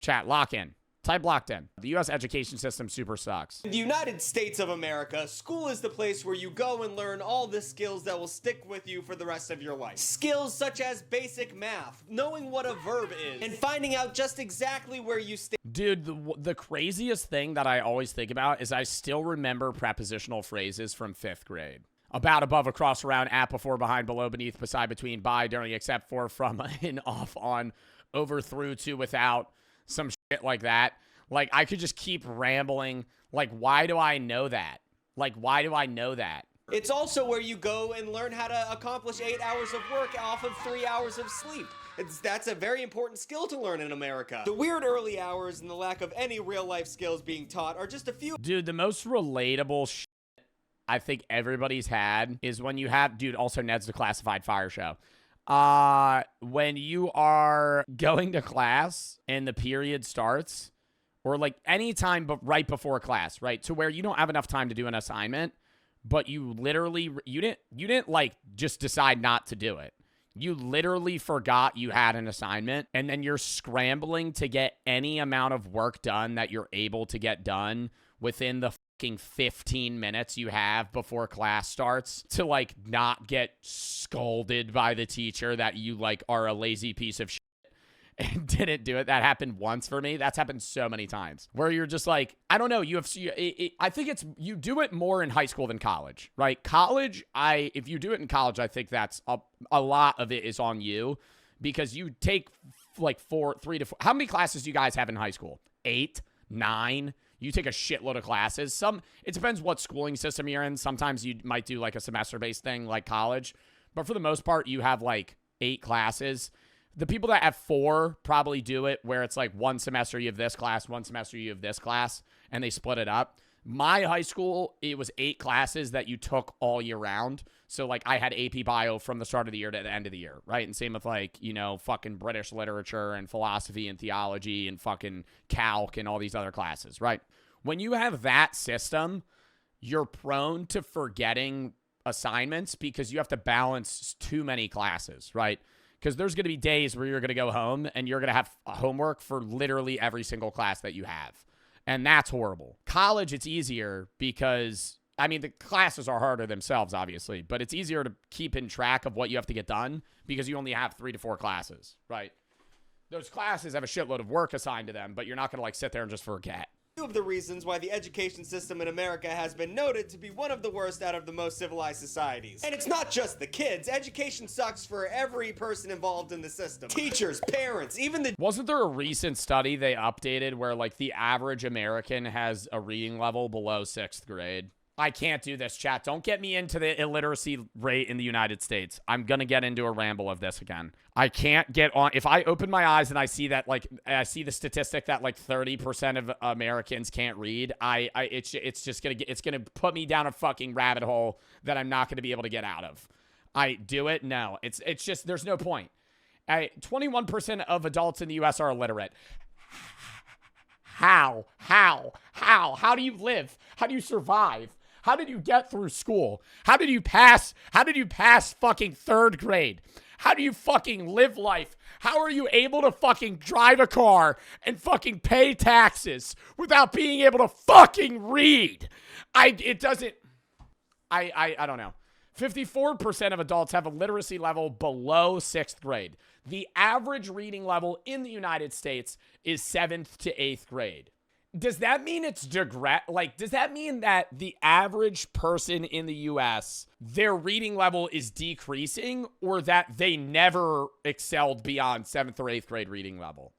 Chat, lock in. Type locked in. The U.S. education system super sucks. In the United States of America, school is the place where you go and learn all the skills that will stick with you for the rest of your life. Skills such as basic math, knowing what a verb is, and finding out just exactly where you stand. Dude, the craziest thing that I always think about is I still remember prepositional phrases from 5th grade. About, above, across, around, at, before, behind, below, beneath, beside, between, by, during, except for, from, in, off, on, over, through, to, without, some shit like that. Like, I could just keep rambling. Like, why do I know that? Like, why do I know that? It's also where you go and learn how to accomplish 8 hours of work off of 3 hours of sleep. That's a very important skill to learn in America. The weird early hours and the lack of any real-life skills being taught are just a few. Dude, the most relatable shit I think everybody's had is when you have... Dude, also Ned's Declassified Fire Show. When you are going to class and the period starts, or like any time but right before class, right? To where you don't have enough time to do an assignment, but you literally, you didn't like just decide not to do it. You literally forgot you had an assignment, and then you're scrambling to get any amount of work done that you're able to get done within the 15 minutes you have before class starts to like not get scolded by the teacher that you like are a lazy piece of shit and didn't do it. That happened once for me. That's happened so many times where you're just like, I don't know. I think you do it more in high school than college, right? College, if you do it in college, I think that's a lot of it is on you because you take like 3 to 4. How many classes do you guys have in high school? 8, 9? You take a shitload of classes. It depends what schooling system you're in. Sometimes you might do like a semester-based thing like college. But for the most part, you have like 8 classes. The people that have 4 probably do it where it's like one semester you have this class, one semester you have this class, and they split it up. My high school, it was 8 classes that you took all year round. So like I had AP Bio from the start of the year to the end of the year, right? And same with like, fucking British literature and philosophy and theology and fucking calc and all these other classes, right? When you have that system, you're prone to forgetting assignments because you have to balance too many classes, right? Because there's going to be days where you're going to go home and you're going to have homework for literally every single class that you have. And that's horrible. College, it's easier because, I mean, the classes are harder themselves, obviously, but it's easier to keep in track of what you have to get done because you only have 3 to 4 classes, right? Those classes have a shitload of work assigned to them, but you're not going to like sit there and just forget. Of the reasons why the education system in America has been noted to be one of the worst out of the most civilized societies. And it's not just the kids. Education sucks for every person involved in the system. Teachers, parents, even the... Wasn't there a recent study they updated where like the average American has a reading level below 6th grade? I can't do this, chat. Don't get me into the illiteracy rate in the United States. I'm going to get into a ramble of this again. I can't get on. If I open my eyes and I see that, like, I see the statistic that like 30% of Americans can't read, it's just going to, it's going to put me down a fucking rabbit hole that I'm not going to be able to get out of. I do it? No, it's just, there's no point. 21% of adults in the U.S. are illiterate. How do you live? How do you survive? How did you get through school? How did you pass fucking 3rd grade? How do you fucking live life? How are you able to fucking drive a car and fucking pay taxes without being able to fucking read? I don't know. 54% of adults have a literacy level below 6th grade. The average reading level in the United States is 7th to 8th grade. Does that mean it's does that mean that the average person in the US, their reading level is decreasing, or that they never excelled beyond 7th or 8th grade reading level?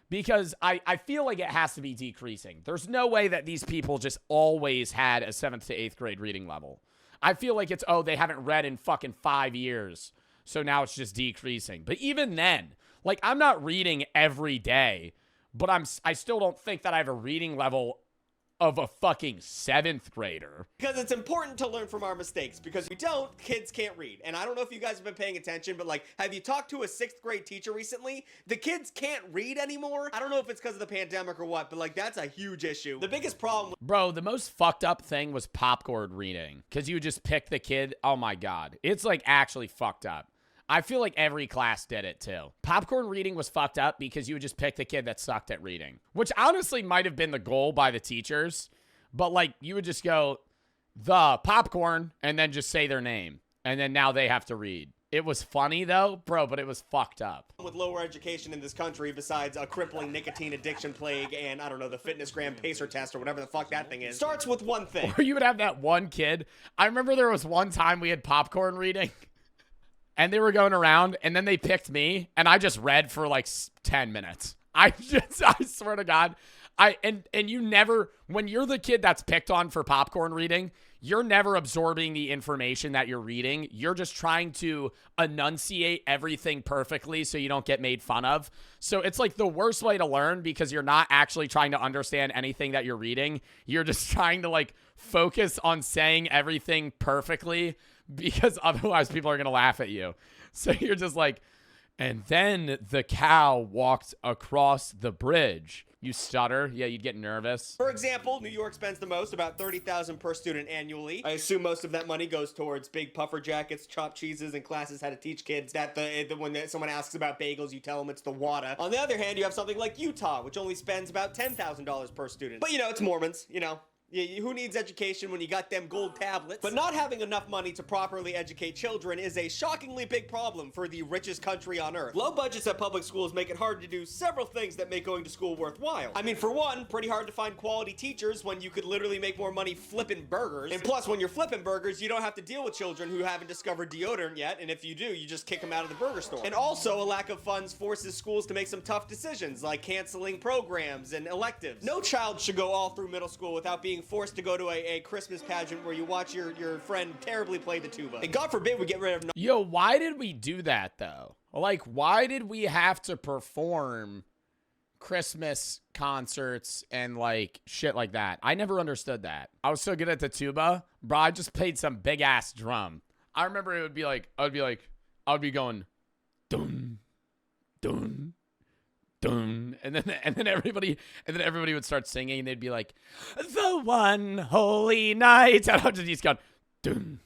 Because I feel like it has to be decreasing. There's no way that these people just always had a 7th to 8th grade reading level. I feel like it's, they haven't read in fucking 5 years, so now it's just decreasing. But even then, like, I'm not reading every day, but I still don't think that I have a reading level of a fucking 7th grader. Because it's important to learn from our mistakes, because if we don't, kids can't read. And I don't know if you guys have been paying attention, but like, have you talked to a 6th grade teacher recently? The kids can't read anymore. I don't know if it's because of the pandemic or what, but like, that's a huge issue. The biggest problem... Bro, the most fucked up thing was popcorn reading, because you would just pick the kid. Oh my God. It's like actually fucked up. I feel like every class did it too. Popcorn reading was fucked up because you would just pick the kid that sucked at reading, which honestly might have been the goal by the teachers. But like you would just go, the popcorn, and then just say their name. And then now they have to read. It was funny though, bro, but it was fucked up. With lower education in this country, besides a crippling nicotine addiction plague and, I don't know, the fitness gram pacer test or whatever the fuck that thing is, starts with one thing. Or you would have that one kid. I remember there was one time we had popcorn reading. And they were going around, and then they picked me, and I just read for like 10 minutes. I swear to God, and you never, when you're the kid that's picked on for popcorn reading, you're never absorbing the information that you're reading. You're just trying to enunciate everything perfectly so you don't get made fun of. So it's like the worst way to learn because you're not actually trying to understand anything that you're reading. You're just trying to like focus on saying everything perfectly because otherwise people are going to laugh at you. So you're just like, and then the cow walked across the bridge. You stutter. Yeah, you'd get nervous. For example, New York spends the most, about $30,000 per student annually. I assume most of that money goes towards big puffer jackets, chopped cheeses, and classes how to teach kids that when someone asks about bagels, you tell them it's the WADA. On the other hand, you have something like Utah, which only spends about $10,000 per student. But, it's Mormons, Who needs education when you got them gold tablets? But not having enough money to properly educate children is a shockingly big problem for the richest country on earth. Low budgets at public schools make it hard to do several things that make going to school worthwhile. I mean, for one, pretty hard to find quality teachers when you could literally make more money flipping burgers. And plus, when you're flipping burgers, you don't have to deal with children who haven't discovered deodorant yet, and if you do, you just kick them out of the burger store. And also, a lack of funds forces schools to make some tough decisions, like canceling programs and electives. No child should go all through middle school without being forced to go to a Christmas pageant where you watch your friend terribly play the tuba. And God forbid we get rid of... Yo, why did we do that, though? Like, why did we have to perform Christmas concerts and, like, shit like that? I never understood that. I was so good at the tuba, bro, I just played some big-ass drum. I remember it would be like, I would be going, dun, dun, dun, and then everybody would start singing, and they'd be like, the one holy night, and I would just go, dun,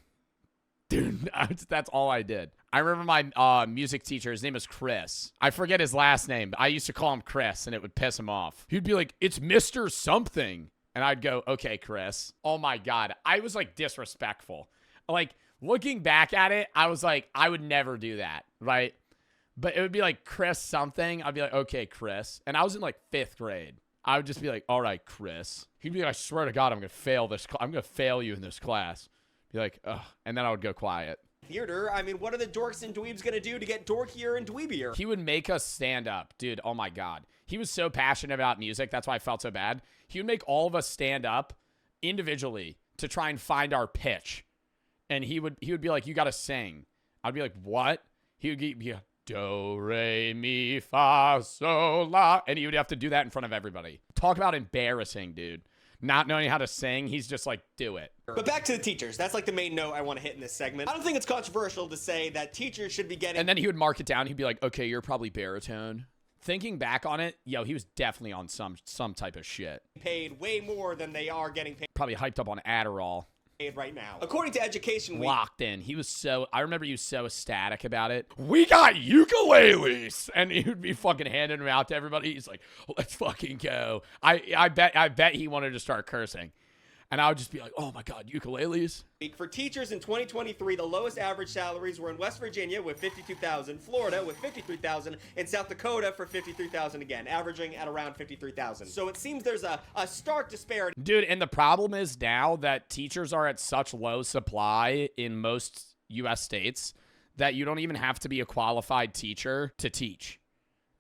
dun. That's all I did. I remember my music teacher, his name was Chris. I forget his last name, but I used to call him Chris, and it would piss him off. He'd be like, it's Mr. Something, and I'd go, okay, Chris. Oh my God, I was like disrespectful. Like, looking back at it, I was like, I would never do that, right? But it would be like Chris something. I'd be like, okay, Chris. And I was in like 5th grade. I would just be like, all right, Chris. He'd be like, I swear to God, I'm going to fail this. I'm going to fail you in this class. Be like, ugh. And then I would go quiet. Theater, I mean, what are the dorks and dweebs going to do to get dorkier and dweebier? He would make us stand up, dude. Oh my God. He was so passionate about music. That's why I felt so bad. He would make all of us stand up individually to try and find our pitch. And he would be like, you got to sing. I'd be like, what? He would be like, do, re, mi, fa, sol, la. And he would have to do that in front of everybody. Talk about embarrassing, dude. Not knowing how to sing, he's just like, do it. But back to the teachers. That's like the main note I want to hit in this segment. I don't think it's controversial to say that teachers should be getting... And then he would mark it down. He'd be like, okay, you're probably baritone. Thinking back on it, yo, he was definitely on some type of shit. Paid way more than they are getting paid. Probably hyped up on Adderall. Right now. According to Education Week, locked in. I remember he was so ecstatic about it. We got ukuleles, and he would be fucking handing them out to everybody. He's like, let's fucking go. I bet he wanted to start cursing. And I would just be like, oh my God, ukuleles. For teachers in 2023, the lowest average salaries were in West Virginia with $52,000, Florida with $53,000, and South Dakota for $53,000 again, averaging at around $53,000. So it seems there's a stark disparity. Dude, and the problem is now that teachers are at such low supply in most U.S. states that you don't even have to be a qualified teacher to teach.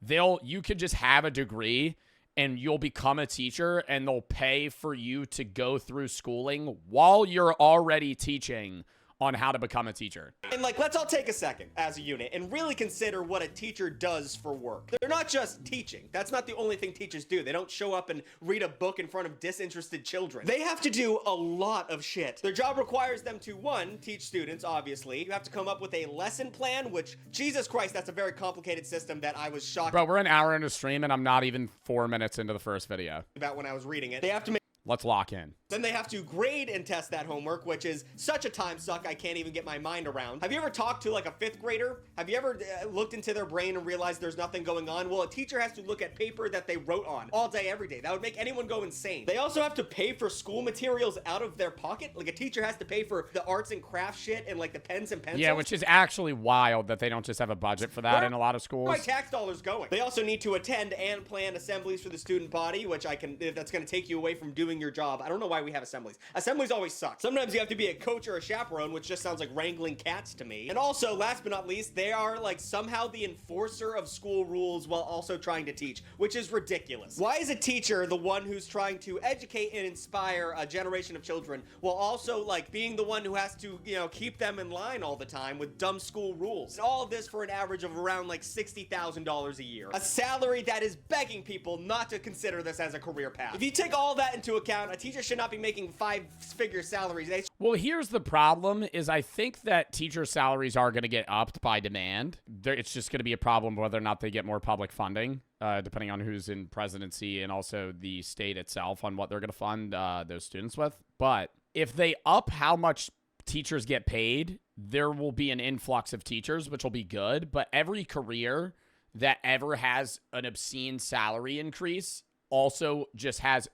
You could just have a degree and you'll become a teacher, and they'll pay for you to go through schooling while you're already teaching on how to become a teacher. And let's all take a second as a unit and really consider what a teacher does for work. They're not just teaching. That's not the only thing teachers do. They don't show up and read a book in front of disinterested children. They have to do a lot of shit. Their job requires them to, one, teach students, obviously. You have to come up with a lesson plan, which, Jesus Christ, that's a very complicated system that I was shocked Bro, we're an hour into stream, and I'm not even 4 minutes into the first video. About when I was reading it. They have to make Let's lock in. Then they have to grade and test that homework, which is such a time suck I can't even get my mind around. Have you ever talked to like a 5th grader? Have you ever looked into their brain and realized there's nothing going on? Well, a teacher has to look at paper that they wrote on all day, every day. That would make anyone go insane. They also have to pay for school materials out of their pocket. Like a teacher has to pay for the arts and craft shit and like the pens and pencils. Yeah, which is actually wild that they don't just have a budget for that in a lot of schools. Where are my tax dollars going? They also need to attend and plan assemblies for the student body, which that's going to take you away from doing your job. I don't know why we have assemblies. Assemblies always suck. Sometimes you have to be a coach or a chaperone, which just sounds like wrangling cats to me. And also, last but not least, they are like somehow the enforcer of school rules while also trying to teach, which is ridiculous. Why is a teacher the one who's trying to educate and inspire a generation of children while also like being the one who has to, keep them in line all the time with dumb school rules? And all of this for an average of around like $60,000 a year. A salary that is begging people not to consider this as a career path. If you take all that into account, a teacher should not be making 5-figure salaries. Well, here's the problem is I think that teacher salaries are going to get upped by demand. It's just going to be a problem whether or not they get more public funding, depending on who's in presidency and also the state itself on what they're going to fund those students with. But if they up how much teachers get paid, there will be an influx of teachers, which will be good. But every career that ever has an obscene salary increase also just has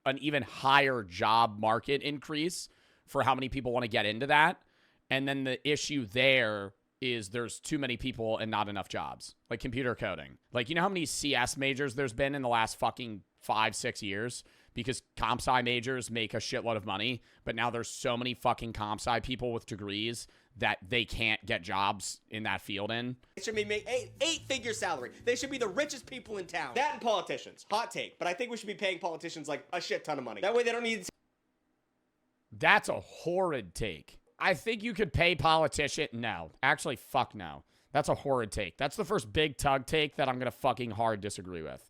an even higher job market increase for how many people want to get into that. And then the issue there is there's too many people and not enough jobs, like computer coding. Like, you know how many CS majors there's been in the last fucking 5-6 years? Because comp sci majors make a shitload of money, but now there's so many fucking comp sci people with degrees that they can't get jobs in that field in. They should be making 8-figure salary. They should be the richest people in town. That and politicians. Hot take. But I think we should be paying politicians like a shit ton of money. That way they don't need... That's a horrid take. I think you could pay politician. No. Actually, fuck no. That's a horrid take. That's the first big tug take that I'm going to fucking hard disagree with.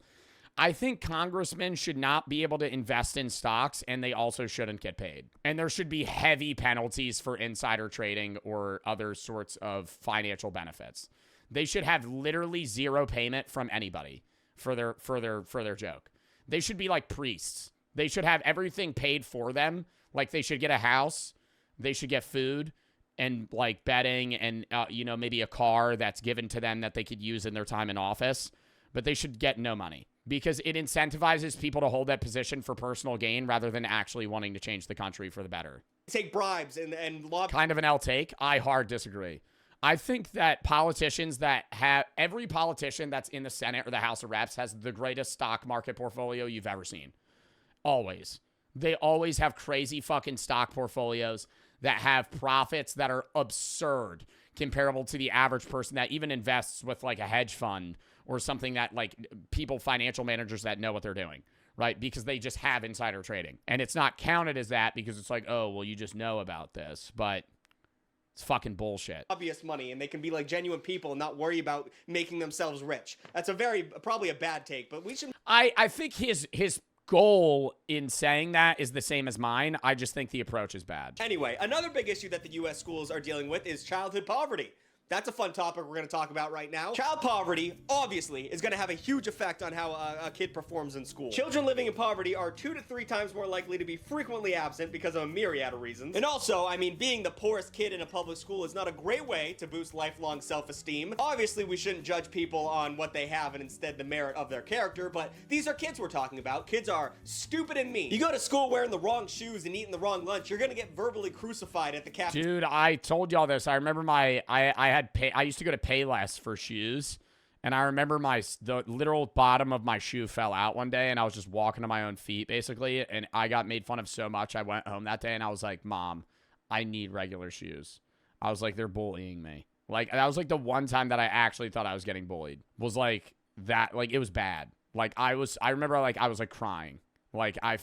I think congressmen should not be able to invest in stocks, and they also shouldn't get paid. And there should be heavy penalties for insider trading or other sorts of financial benefits. They should have literally zero payment from anybody for their joke. They should be like priests. They should have everything paid for them. Like they should get a house, they should get food and like bedding and maybe a car that's given to them that they could use in their time in office, but they should get no money. Because it incentivizes people to hold that position for personal gain rather than actually wanting to change the country for the better. Take bribes and lobby. Kind of an L take. I hard disagree. I think that politicians that have... Every politician that's in the Senate or the House of Reps has the greatest stock market portfolio you've ever seen. Always. They always have crazy fucking stock portfolios that have profits that are absurd, comparable to the average person that even invests with like a hedge fund or something that like people, financial managers that know what they're doing, right? Because they just have insider trading. And it's not counted as that because it's like, oh, well, you just know about this, but it's fucking bullshit. Obvious money, and they can be like genuine people and not worry about making themselves rich. That's probably a bad take, but we should... I think his goal in saying that is the same as mine. I just think the approach is bad. Anyway, another big issue that the U.S. schools are dealing with is childhood poverty. That's a fun topic we're going to talk about right now. Child poverty, obviously, is going to have a huge effect on how a kid performs in school. Children living in poverty are 2 to 3 times more likely to be frequently absent because of a myriad of reasons. And also, I mean, being the poorest kid in a public school is not a great way to boost lifelong self-esteem. Obviously, we shouldn't judge people on what they have and instead the merit of their character, but these are kids we're talking about. Kids are stupid and mean. You go to school wearing the wrong shoes and eating the wrong lunch, you're going to get verbally crucified at the cafeteria. Dude, I told y'all this. I remember I used to go to Payless for shoes, and I remember the literal bottom of my shoe fell out one day, and I was just walking to my own feet, basically, and I got made fun of so much. I went home that day, and I was like, Mom, I need regular shoes. I was like, they're bullying me. Like, that was like the one time that I actually thought I was getting bullied. Was like that, like, it was bad. Like, I remember, like, I was like crying. Like, I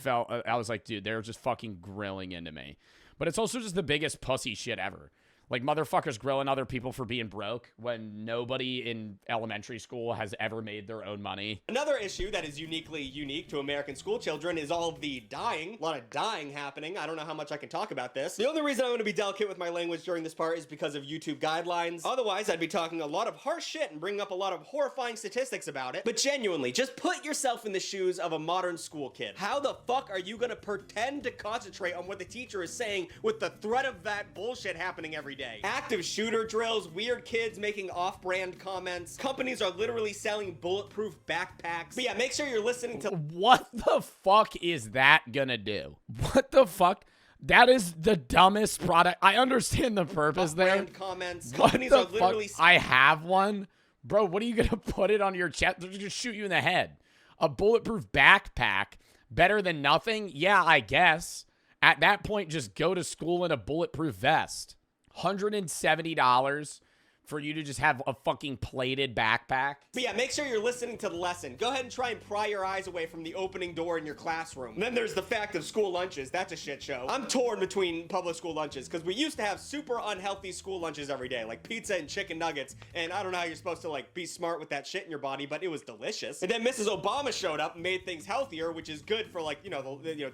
was like, dude, they're just fucking grilling into me. But it's also just the biggest pussy shit ever. Like, motherfuckers grilling other people for being broke when nobody in elementary school has ever made their own money. Another issue that is uniquely unique to American school children is all of the dying. A lot of dying happening. I don't know how much I can talk about this. The only reason I'm going to be delicate with my language during this part is because of YouTube guidelines. Otherwise, I'd be talking a lot of harsh shit and bringing up a lot of horrifying statistics about it. But genuinely, just put yourself in the shoes of a modern school kid. How the fuck are you going to pretend to concentrate on what the teacher is saying with the threat of that bullshit happening every day? Active shooter drills, weird kids making off-brand comments. Companies are literally selling bulletproof backpacks. But yeah, make sure you're listening to... What the fuck is that gonna do? What the fuck? That is the dumbest product. I understand the purpose there. Off-brand comments. Companies are literally... I have one. Bro, what are you gonna put it on your chest? They're just shoot you in the head. A bulletproof backpack, better than nothing? Yeah, I guess. At that point, just go to school in a bulletproof vest. $170 for you to just have a fucking plated backpack. But yeah, make sure you're listening to the lesson. Go ahead and try and pry your eyes away from the opening door in your classroom. And then there's the fact of school lunches. That's a shit show. I'm torn between public school lunches because we used to have super unhealthy school lunches every day, like pizza and chicken nuggets. And I don't know how you're supposed to like be smart with that shit in your body, but it was delicious. And then Mrs. Obama showed up and made things healthier, which is good for like,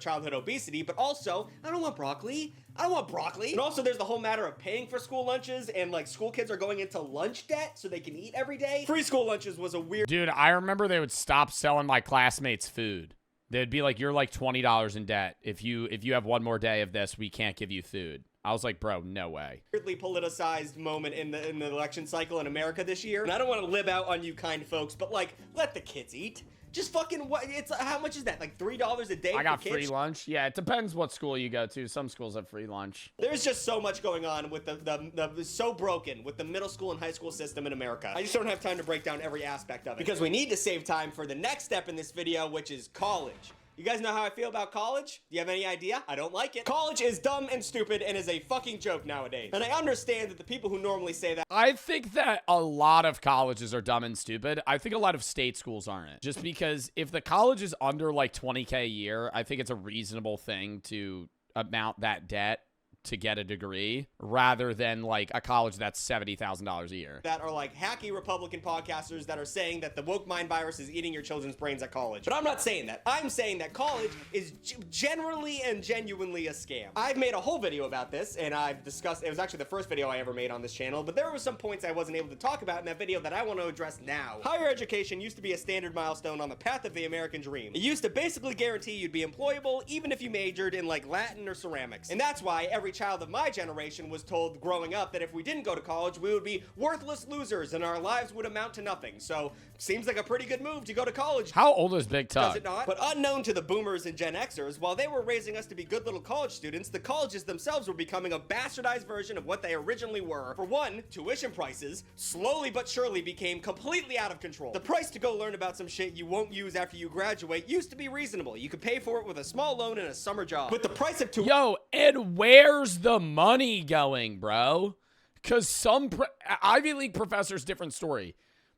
childhood obesity. But also, I don't want broccoli. I don't want broccoli. And also there's the whole matter of paying for school lunches and like school kids are going into lunch debt so they can eat every day. Free school lunches was a weird... Dude, I remember they would stop selling my classmates food. They'd be like, you're like $20 in debt. If you have one more day of this, we can't give you food. I was like, bro, no way. Weirdly politicized moment in the election cycle in America this year. And I don't want to live out on you kind folks, but like, let the kids eat. Just fucking what? It's how much is that? Like $3 a day. I got for free kids? lunch. Yeah, it depends what school you go to. Some schools have free lunch. There's just so much going on with the so broken with the middle school and high school system in America. I just don't have time to break down every aspect of it because we need to save time for the next step in this video, which is college. You guys know how I feel about college? Do you have any idea? I don't like it. College is dumb and stupid and is a fucking joke nowadays. And I understand that the people who normally say that... I think that a lot of colleges are dumb and stupid. I think a lot of state schools aren't. Just because if the college is under like $20K a year, I think it's a reasonable thing to amount that debt to get a degree rather than like a college that's $70,000 a year. That are like hacky Republican podcasters that are saying that the woke mind virus is eating your children's brains at college. But I'm not saying that. I'm saying that college is generally and genuinely a scam. I've made a whole video about this and I've discussed, it was actually the first video I ever made on this channel, but there were some points I wasn't able to talk about in that video that I want to address now. Higher education used to be a standard milestone on the path of the American dream. It used to basically guarantee you'd be employable even if you majored in like Latin or ceramics. And that's why every child of my generation was told growing up that if we didn't go to college, we would be worthless losers and our lives would amount to nothing. So, seems like a pretty good move to go to college. How old is Big Tug? Does it not? But unknown to the boomers and Gen Xers, while they were raising us to be good little college students, the colleges themselves were becoming a bastardized version of what they originally were. For one, tuition prices slowly but surely became completely out of control. The price to go learn about some shit you won't use after you graduate used to be reasonable. You could pay for it with a small loan and a summer job. With the price of Yo, and where's the money going, bro? Because some Ivy League professors, different story.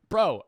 Bro,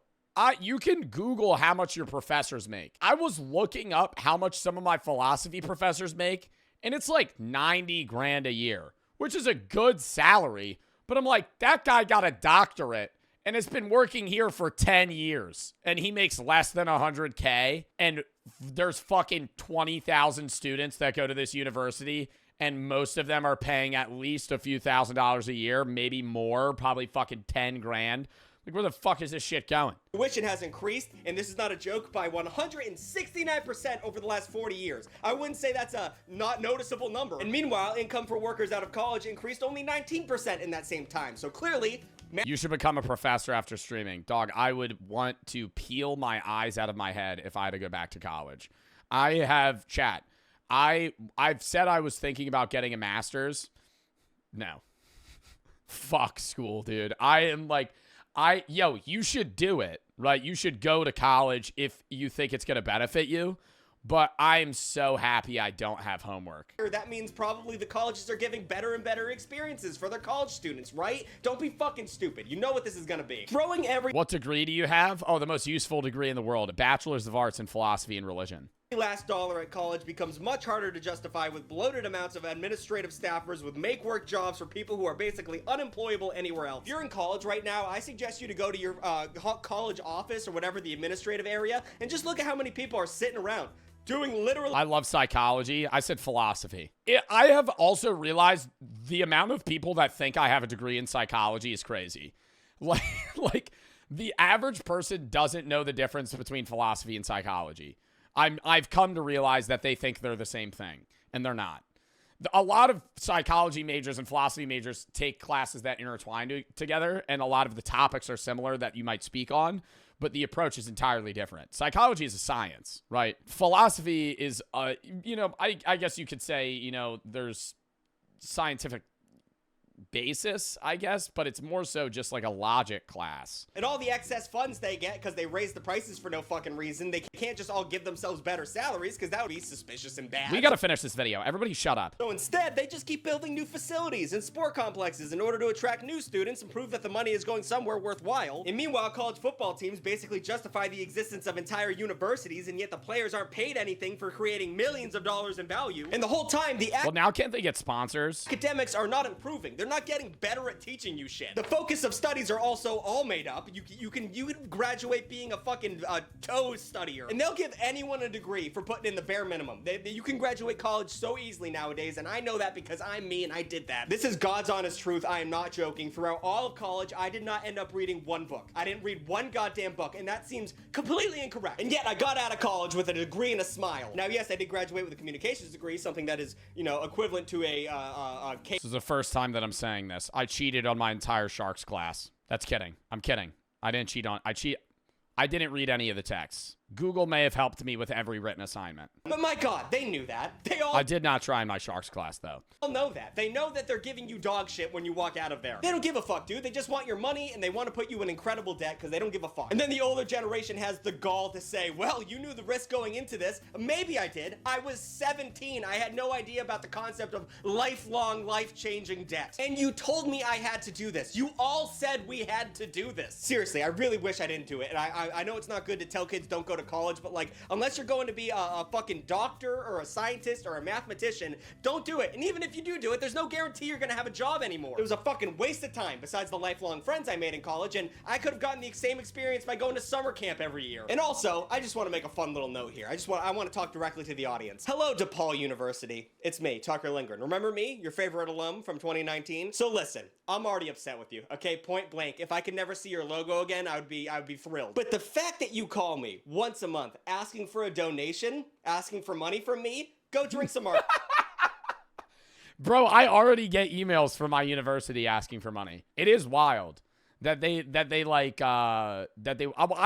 you can Google how much your professors make. I was looking up how much some of my philosophy professors make, and it's like 90 grand a year, which is a good salary. But I'm like, that guy got a doctorate and has been working here for 10 years, and he makes less than 100K, and there's fucking 20,000 students that go to this university, and most of them are paying at least a few $1,000s a year, maybe more, probably fucking 10 grand. Like, where the fuck is this shit going? Tuition has increased, and this is not a joke, by 169% over the last 40 years. I wouldn't say that's a not noticeable number. And meanwhile, income for workers out of college increased only 19% in that same time. So clearly... You should become a professor after streaming. Dog, I would want to peel my eyes out of my head if I had to go back to college. I have, chat, I've said I was thinking about getting a master's. No. Fuck school, dude. I am like... Yo, you should do it, right? You should go to college if you think it's going to benefit you. But I'm so happy I don't have homework. That means probably the colleges are giving better and better experiences for their college students, right? Don't be fucking stupid. You know what this is going to be. Throwing every... What degree do you have? Oh, the most useful degree in the world. A Bachelor's of Arts in Philosophy and Religion. last dollar at college becomes much harder to justify with bloated amounts of administrative staffers with make-work jobs for people who are basically unemployable anywhere else. If you're in college right now, I suggest you to go to your college office or whatever the administrative area and just look at how many people are sitting around doing literally. I love psychology. I said philosophy. I have also realized the amount of people that think I have a degree in psychology is crazy. Like the average person doesn't know the difference between philosophy and psychology. I've come to realize that they think they're the same thing, and they're not. A lot of psychology majors and philosophy majors take classes that intertwine together, and a lot of the topics are similar that you might speak on, but the approach is entirely different. Psychology is a science, right? Philosophy is, I guess you could say, there's scientific basis, I guess, but it's more so just like a logic class. And all the excess funds they get because they raise the prices for no fucking reason. They can't just all give themselves better salaries because that would be suspicious and bad. We gotta finish this video. Everybody shut up. So instead, they just keep building new facilities and sport complexes in order to attract new students and prove that the money is going somewhere worthwhile. And meanwhile, college football teams basically justify the existence of entire universities, and yet the players aren't paid anything for creating millions of dollars in value. And the whole time, well, now can't they get sponsors? Academics are not improving. They're not getting better at teaching you shit. The focus of studies are also all made up. You can graduate being a fucking toe studier, and they'll give anyone a degree for putting in the bare minimum. You can graduate college so easily nowadays, and I know that because I'm me and I did that. This is God's honest truth. I am not joking. Throughout all of college, I did not end up reading one book. I didn't read one goddamn book, and that seems completely incorrect. And yet I got out of college with a degree and a smile. Now, yes, I did graduate with a communications degree, something that is, equivalent to a This is the first time that I'm saying this. I cheated on my entire Sharks class. That's kidding. I'm kidding. I didn't cheat on. I didn't read any of the texts. Google may have helped me with every written assignment. But my God, they knew that. I did not try in my Sharks class, though. All know that. They know that they're giving you dog shit when you walk out of there. They don't give a fuck, dude. They just want your money, and they want to put you in incredible debt because they don't give a fuck. And then the older generation has the gall to say, well, you knew the risk going into this. Maybe I did. I was 17. I had no idea about the concept of lifelong, life-changing debt. And you told me I had to do this. You all said we had to do this. Seriously, I really wish I didn't do it. And I know it's not good to tell kids don't go to college, but like, unless you're going to be a fucking doctor or a scientist or a mathematician, don't do it. And even if you do it, there's no guarantee you're gonna have a job anymore. It was a fucking waste of time besides the lifelong friends I made in college, and I could have gotten the same experience by going to summer camp every year. And also, I just want to make a fun little note here. I want to talk directly to the audience. Hello, DePaul University. It's me, Tucker Lindgren. Remember me, your favorite alum from 2019? So listen, I'm already upset with you, okay? Point blank. If I could never see your logo again, I would be thrilled. But the fact that you call me once a month asking for a donation, asking for money from me, go drink some more. Bro, I already get emails from my university asking for money. It is wild that I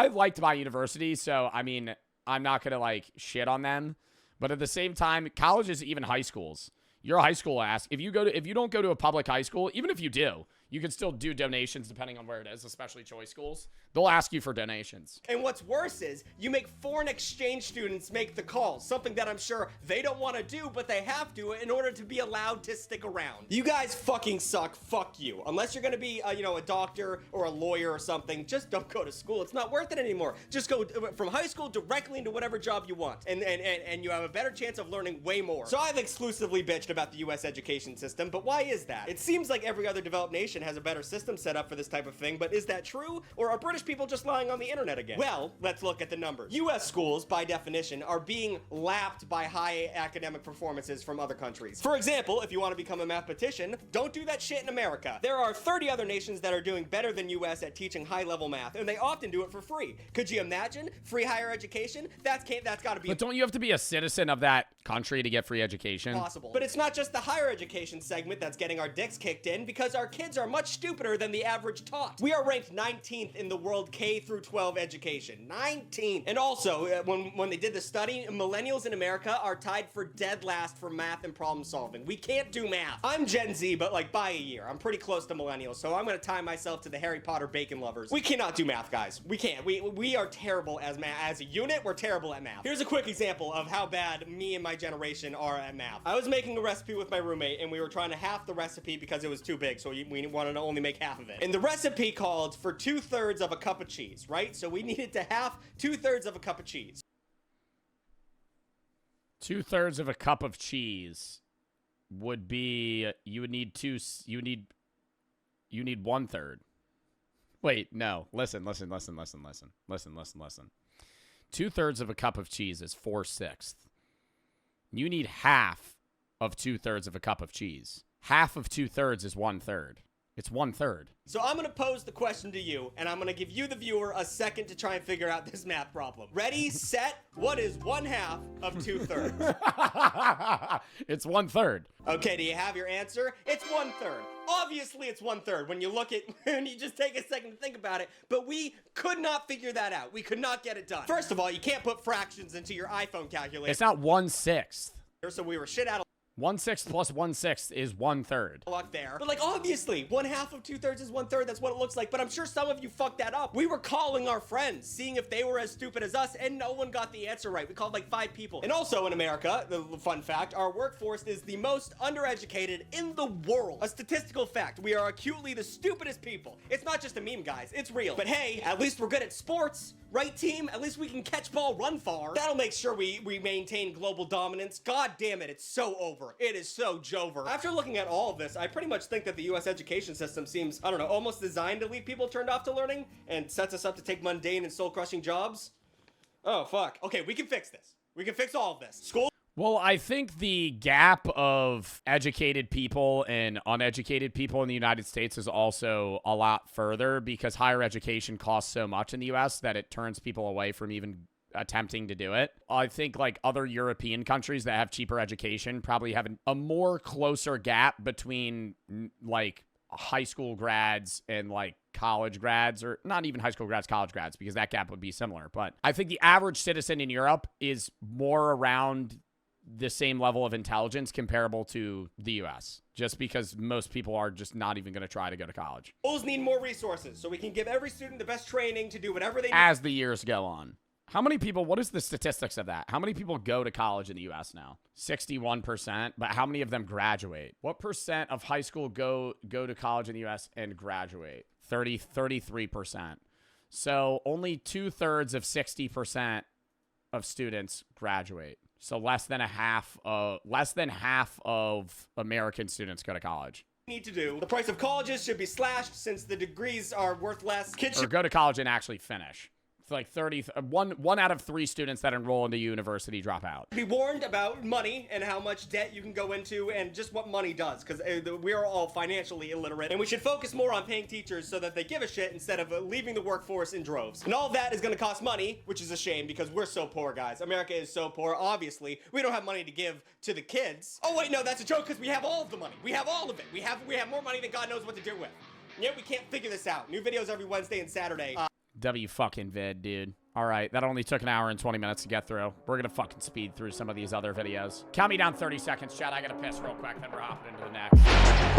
liked my university, so I mean, I'm not gonna like shit on them, but at the same time, colleges, even high schools, your high school if you don't go to a public high school, even if you do, you can still do donations depending on where it is, especially choice schools. They'll ask you for donations. And what's worse is you make foreign exchange students make the calls, something that I'm sure they don't want to do, but they have to in order to be allowed to stick around. You guys fucking suck. Fuck you. Unless you're going to be, a doctor or a lawyer or something, just don't go to school. It's not worth it anymore. Just go from high school directly into whatever job you want. And you have a better chance of learning way more. So I've exclusively bitched about the U.S. education system, but why is that? It seems like every other developed nation has a better system set up for this type of thing, but is that true? Or are British people just lying on the internet again? Well, let's look at the numbers. U.S. schools, by definition, are being lapped by high academic performances from other countries. For example, if you want to become a mathematician, don't do that shit in America. There are 30 other nations that are doing better than U.S. at teaching high-level math, and they often do it for free. Could you imagine? Free higher education? That's got to be... But don't you have to be a citizen of that country to get free education? Possible. But it's not just the higher education segment that's getting our dicks kicked in, because our kids are much stupider than the average tot. We are ranked 19th in the world K through 12 education. 19th. And also, when they did the study, millennials in America are tied for dead last for math and problem solving. We can't do math. I'm Gen Z, but like by a year. I'm pretty close to millennials, so I'm gonna tie myself to the Harry Potter bacon lovers. We cannot do math, guys. We can't. We are terrible as math. As a unit, we're terrible at math. Here's a quick example of how bad me and my generation are at math. I was making a recipe with my roommate, and we were trying to half the recipe because it was too big, so we wanted to only make half of it. And the recipe called for 2/3 of a cup of cheese, right? So we needed to half 2/3 of a cup of cheese. 2/3 of a cup of cheese would be, you need 1/3. Wait, no. Listen. 2/3 of a cup of cheese is 4/6. You need half of 2/3 of a cup of cheese. Half of 2/3 is 1/3. It's 1/3. So I'm going to pose the question to you, and I'm going to give you, the viewer, a second to try and figure out this math problem. Ready, set, what is 1/2 of 2/3? It's 1/3. Okay, do you have your answer? It's 1/3. Obviously, it's 1/3 when you look at, when you just take a second to think about it, but we could not figure that out. We could not get it done. First of all, you can't put fractions into your iPhone calculator. It's not 1/6. So we were shit out of 1/6 plus 1/6 is 1/3. luck there. But like, obviously, 1/2 of 2/3 is 1/3. That's what it looks like. But I'm sure some of you fucked that up. We were calling our friends, seeing if they were as stupid as us, and no one got the answer right. We called like 5 people. And also in America, the fun fact, our workforce is the most undereducated in the world. A statistical fact. We are acutely the stupidest people. It's not just a meme, guys. It's real. But hey, at least we're good at sports. Right, team? At least we can catch ball, run far. That'll make sure we maintain global dominance. God damn it, it's so over. It is so jover. After looking at all of this, I pretty much think that the U.S. education system seems, I don't know, almost designed to leave people turned off to learning and sets us up to take mundane and soul-crushing jobs. Oh, fuck. Okay, we can fix this. We can fix all of this. School. Well, I think the gap of educated people and uneducated people in the United States is also a lot further because higher education costs so much in the U.S. that it turns people away from even attempting to do it. I think like other European countries that have cheaper education probably have a more closer gap between like high school grads and like college grads, or not even high school grads, college grads, because that gap would be similar. But I think the average citizen in Europe is more around the same level of intelligence comparable to the U.S., just because most people are just not even going to try to go to college. Schools need more resources so we can give every student the best training to do whatever they need. As the years go on. How many people, what is the statistics of that? How many people go to college in the U.S. now? 61%, but how many of them graduate? What percent of high school go to college in the U.S. and graduate? 33%. So only 2/3 of 60% of students graduate. So less than half of American students go to college. Need to do. The price of colleges should be slashed since the degrees are worth less. Kids Or should go to college and actually finish. It's like 1 out of 3 students that enroll into university drop out. be warned about money and how much debt you can go into and just what money does, because we are all financially illiterate, and we should focus more on paying teachers so that they give a shit instead of leaving the workforce in droves. And all of that is going to cost money, which is a shame because we're so poor, guys. America is so poor. Obviously, we don't have money to give to the kids. Oh wait, no, that's a joke because we have all of the money. We have all of it. We have more money than God knows what to do with. And yet we can't figure this out. New videos every Wednesday and Saturday. W fucking vid, dude. All right, that only took an hour and 20 minutes to get through. We're gonna fucking speed through some of these other videos. Count me down 30 seconds, chat. I gotta piss real quick, then we're hopping into the next.